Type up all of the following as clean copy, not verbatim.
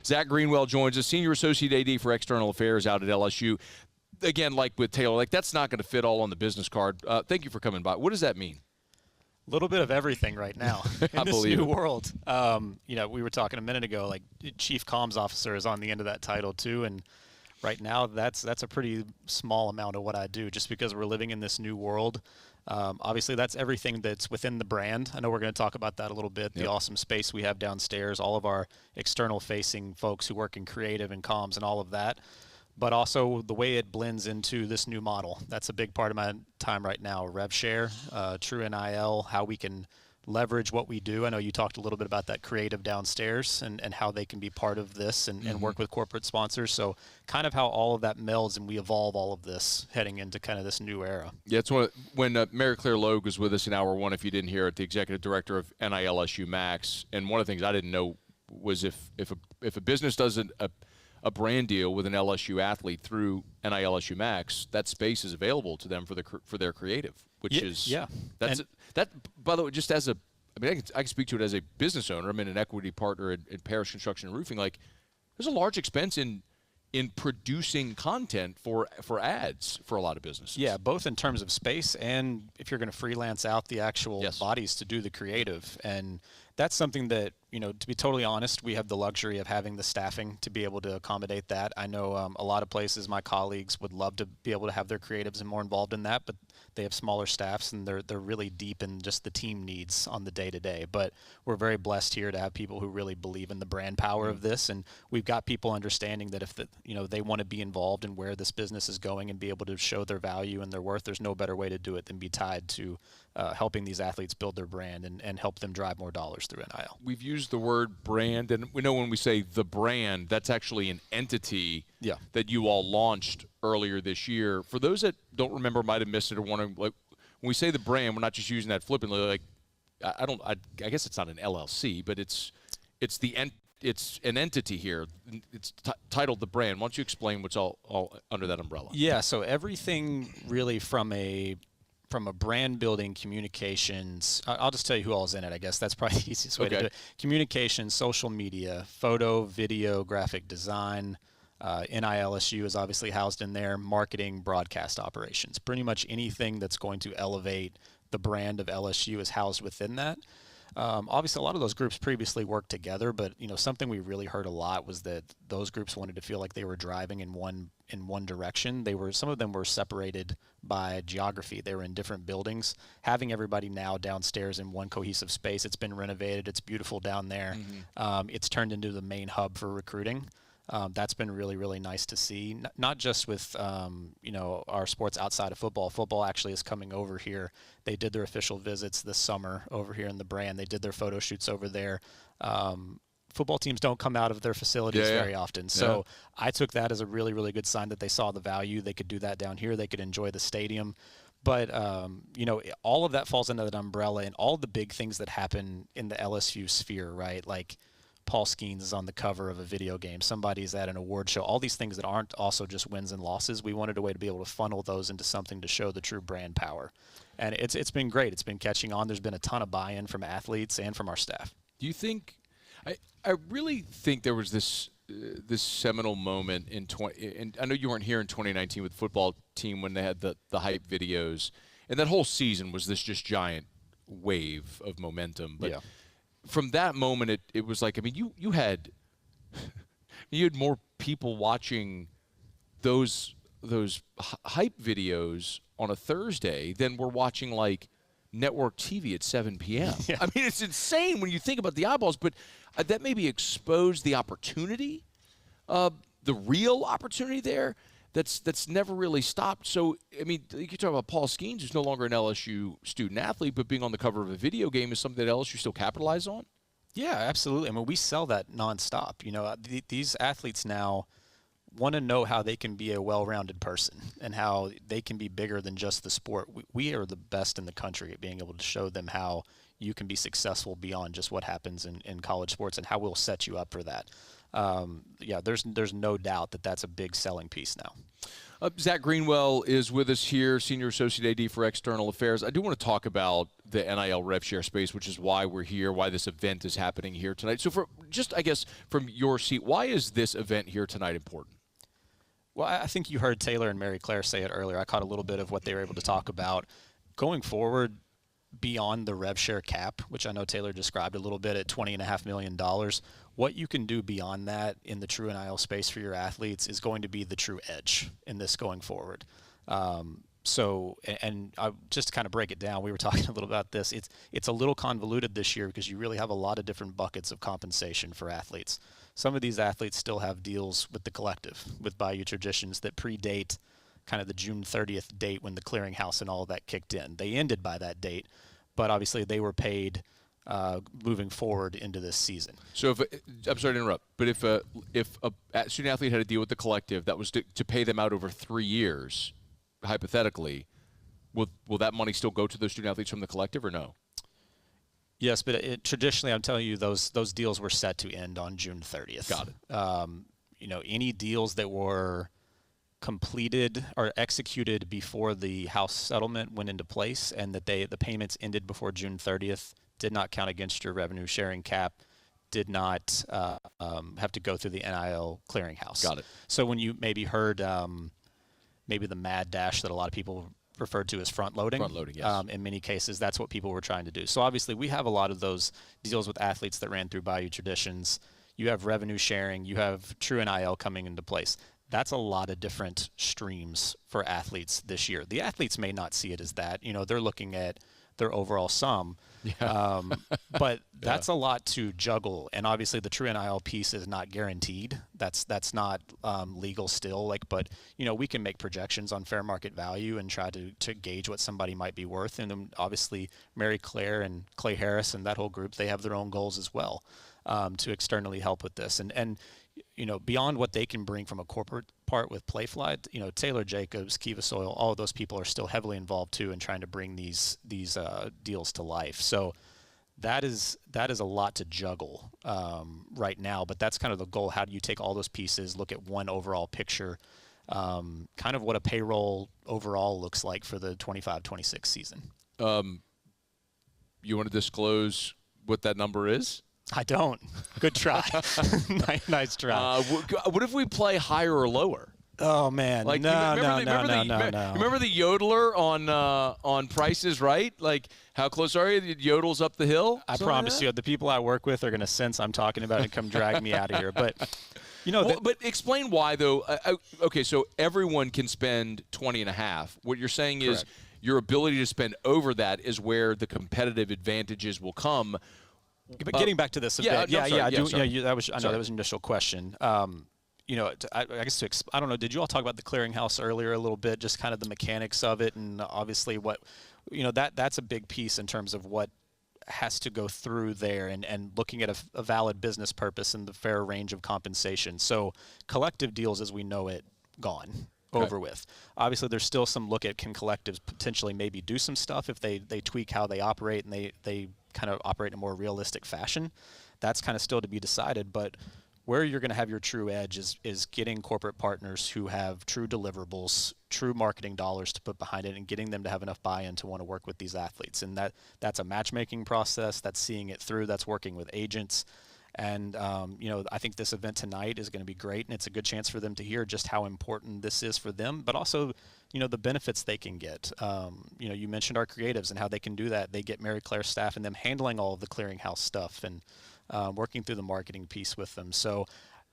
Zach Greenwell joins us, Senior Associate AD for External Affairs out at LSU. Again, like with Taylor, like that's not going to fit all on the business card. Thank you for coming by. What does that mean? A little bit of everything right now in this new world. We were talking a minute ago, like Chief Comms Officer is on the end of that title too, and right now that's a pretty small amount of what I do just because we're living in this new world. Obviously, that's everything that's within the brand. I know we're going to talk about that a little bit, the awesome space we have downstairs, all of our external-facing folks who work in creative and comms and all of that, but also the way it blends into this new model. That's a big part of my time right now, rev share, true NIL, how we can leverage what we do. I know you talked a little bit about that creative downstairs and how they can be part of this and work with corporate sponsors. So kind of how all of that melds and we evolve all of this heading into kind of this new era. Yeah, it's when Mary Claire Logue was with us in hour one, if you didn't hear it, the executive director of LSU Max. And one of the things I didn't know was if a business does a brand deal with an LSU athlete through LSU Max, that space is available to them for their creative, which that, by the way, just as I can speak to it as a business owner. I'm an equity partner in Parish Construction and Roofing. Like, there's a large expense in producing content for ads for a lot of businesses. Yeah, both in terms of space and if you're going to freelance out the actual bodies to do the creative. And that's something that, to be totally honest, we have the luxury of having the staffing to be able to accommodate that. I know a lot of places, my colleagues would love to be able to have their creatives and more involved in that, but they have smaller staffs and they're really deep in just the team needs on the day-to-day. But we're very blessed here to have people who really believe in the brand power of this, and we've got people understanding that if they want to be involved in where this business is going and be able to show their value and their worth, there's no better way to do it than be tied to helping these athletes build their brand and help them drive more dollars through NIL. We've used the word brand, and we know when we say the brand, that's actually an entity that you all launched earlier this year. For those that don't remember, might have missed it, or wondering, like, when we say the brand, we're not just using that flippantly. Like, I guess it's not an LLC, but it's an entity here. It's titled the brand. Why don't you explain what's all under that umbrella? Yeah, so everything really from a brand building, communications, I'll just tell you who all is in it, I guess. That's probably the easiest way to do it. Communications, social media, photo, video, graphic design, NILSU is obviously housed in there, marketing, broadcast operations. Pretty much anything that's going to elevate the brand of LSU is housed within that. Obviously, a lot of those groups previously worked together, but something we really heard a lot was that those groups wanted to feel like they were driving in one direction. Some of them were separated by geography. They were in different buildings. Having everybody now downstairs in one cohesive space, it's been renovated. It's beautiful down there. It's turned into the main hub for recruiting. That's been really, really nice to see. Not just with, our sports outside of football. Football actually is coming over here. They did their official visits this summer over here in the brand. They did their photo shoots over there. Football teams don't come out of their facilities very often. So I took that as a really, really good sign that they saw the value. They could do that down here. They could enjoy the stadium. But, all of that falls under that umbrella, and all the big things that happen in the LSU sphere, right? Like, Paul Skeens is on the cover of a video game. Somebody's at an award show. All these things that aren't also just wins and losses. We wanted a way to be able to funnel those into something to show the true brand power. And it's been great. It's been catching on. There's been a ton of buy-in from athletes and from our staff. Do you think – I really think there was this seminal moment and I know you weren't here in 2019 with the football team when they had the hype videos. And that whole season was this just giant wave of momentum. But from that moment, it was like, I mean, you had more people watching those hype videos on a Thursday than were watching like network TV at 7 p.m. I mean, it's insane when you think about the eyeballs, but that maybe exposed the opportunity, the real opportunity there that's never really stopped. So, I mean, you talk about Paul Skeens, who's no longer an LSU student athlete, but being on the cover of a video game is something that LSU still capitalize on? Yeah, absolutely. I mean, we sell that nonstop. These athletes now want to know how they can be a well-rounded person and how they can be bigger than just the sport. We are the best in the country at being able to show them how you can be successful beyond just what happens in college sports and how we'll set you up for that. yeah, there's no doubt that that's a big selling piece now. Zach Greenwell is with us here, Senior Associate AD for External Affairs. I do want to talk about the NIL rev share space, which is why we're here, why this event is happening here tonight. So I guess, from your seat, why is this event here tonight important? Well, I think you heard Taylor and Mary Claire say it earlier. I caught a little bit of what they were able to talk about. Going forward, beyond the rev share cap, which I know Taylor described a little bit at $20.5 million, what you can do beyond that in the true NIL space for your athletes is going to be the true edge in this going forward. So I just to kind of break it down, we were talking a little about this. It's a little convoluted this year because you really have a lot of different buckets of compensation for athletes. Some of these athletes still have deals with the collective, with Bayou Traditions, that predate kind of the June 30th date when the clearinghouse and all of that kicked in. They ended by that date, but obviously they were paid moving forward into this season. So I'm sorry to interrupt, but if a student athlete had a deal with the collective that was to pay them out over 3 years, hypothetically, will that money still go to those student athletes from the collective or no? Yes, but traditionally, I'm telling you, those deals were set to end on June 30th. Got it. Any deals that were completed or executed before the House settlement went into place and that the payments ended before June 30th did not count against your revenue sharing cap, did not have to go through the NIL clearinghouse. Got it. So when you maybe heard maybe the mad dash that a lot of people referred to as front loading. Front loading, yes. In many cases, that's what people were trying to do. So obviously, we have a lot of those deals with athletes that ran through Bayou Traditions. You have revenue sharing. You have true NIL coming into place. That's a lot of different streams for athletes this year. The athletes may not see it as that. They're looking at their overall sum. Yeah. But that's a lot to juggle. And obviously the true NIL piece is not guaranteed. That's not legal still. But we can make projections on fair market value and try to gauge what somebody might be worth. And then obviously Mary Claire and Clay Harris and that whole group, they have their own goals as well to externally help with this. And beyond what they can bring from a corporate part with Playfly, Taylor Jacobs, Kiva Soil, all of those people are still heavily involved too in trying to bring these deals to life. So that is a lot to juggle right now, but that's kind of the goal. How do you take all those pieces, look at one overall picture, kind of what a payroll overall looks like for the 25-26 season? You want to disclose what that number is? I don't. Good try. Nice try. What if we play higher or lower? Oh man! No. Remember the yodeler on Price is Right? Like, how close are you? It yodels up the hill. I promise you, the people I work with are going to sense I'm talking about it and come drag me out of here. But but explain why though. Okay, so everyone can spend 20.5. What you're saying is correct. Your ability to spend over that is where the competitive advantages will come. But getting back to this a bit, that was your initial question. I guess I don't know. Did you all talk about the clearinghouse earlier a little bit? Just kind of the mechanics of it, and obviously what that's a big piece in terms of what has to go through there, and looking at a valid business purpose and the fair range of compensation. So collective deals, as we know it, gone. Over with. Obviously, there's still some look at can collectives potentially maybe do some stuff if they tweak how they operate and they kind of operate in a more realistic fashion. That's kind of still to be decided. But where you're going to have your true edge is getting corporate partners who have true deliverables, true marketing dollars to put behind it, and getting them to have enough buy-in to want to work with these athletes. And that's a matchmaking process. That's seeing it through. That's working with agents. And, I think this event tonight is going to be great, and it's a good chance for them to hear just how important this is for them, but also, the benefits they can get. You mentioned our creatives and how they can do that. They get Mary Claire's staff and them handling all of the clearinghouse stuff and working through the marketing piece with them. So,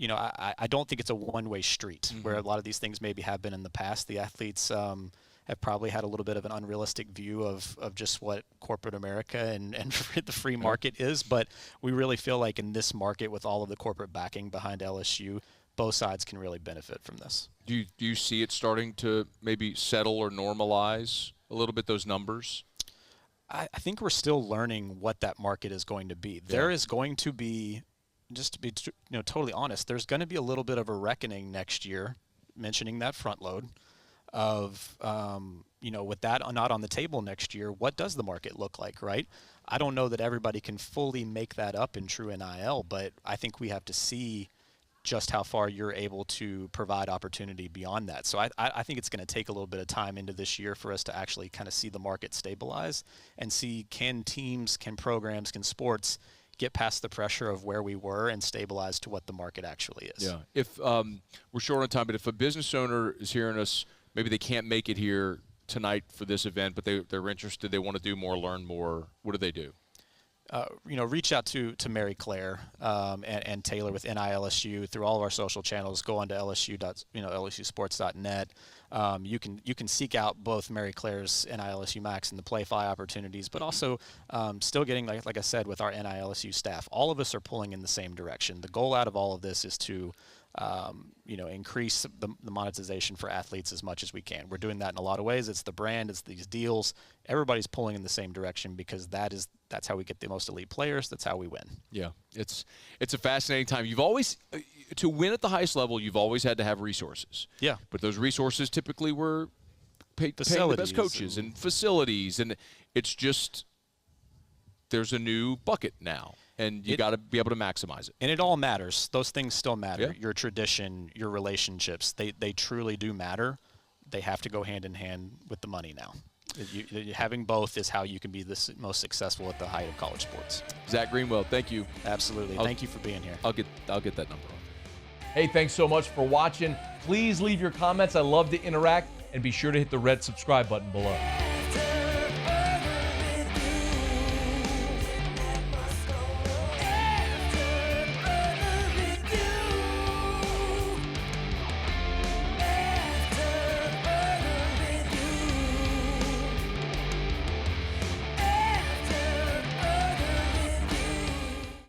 I don't think it's a one-way street where a lot of these things maybe have been in the past. The athletes have probably had a little bit of an unrealistic view of just what corporate America and the free market is. But we really feel like in this market, with all of the corporate backing behind LSU, both sides can really benefit from this. Do you see it starting to maybe settle or normalize a little bit, those numbers? I think we're still learning what that market is going to be. Yeah. There is going to be, just to be totally honest, there's going to be a little bit of a reckoning next year, mentioning that front load, of, with that not on the table next year, what does the market look like, right? I don't know that everybody can fully make that up in true NIL, but I think we have to see just how far you're able to provide opportunity beyond that. So I think it's going to take a little bit of time into this year for us to actually kind of see the market stabilize and see, can teams, can programs, can sports get past the pressure of where we were and stabilize to what the market actually is. Yeah. If we're short on time, but if a business owner is hearing us, maybe they can't make it here tonight for this event, but they're interested, they want to do more, learn more, what do they do? Reach out to Mary Claire and Taylor with NILSU through all of our social channels. Go on to LSUsports.net. You can seek out both Mary Claire's NILSU Max and the PlayFi opportunities, but also still getting, like I said, with our NILSU staff. All of us are pulling in the same direction. The goal out of all of this is to increase the monetization for athletes as much as we can. We're doing that in a lot of ways. It's the brand, it's these deals. Everybody's pulling in the same direction because that's how we get the most elite players. That's how we win. Yeah, it's a fascinating time. You've always, to win at the highest level, you've always had to have resources. Yeah. But those resources typically were paying the best coaches and facilities, and it's just there's a new bucket now. And you got to be able to maximize it. And it all matters. Those things still matter. Yeah. Your tradition, your relationships, they truly do matter. They have to go hand in hand with the money now. Having both is how you can be the most successful at the height of college sports. Zach Greenwell, thank you. Absolutely. Thank you for being here. I'll get that number on. Hey, thanks so much for watching. Please leave your comments. I love to interact. And be sure to hit the red subscribe button below.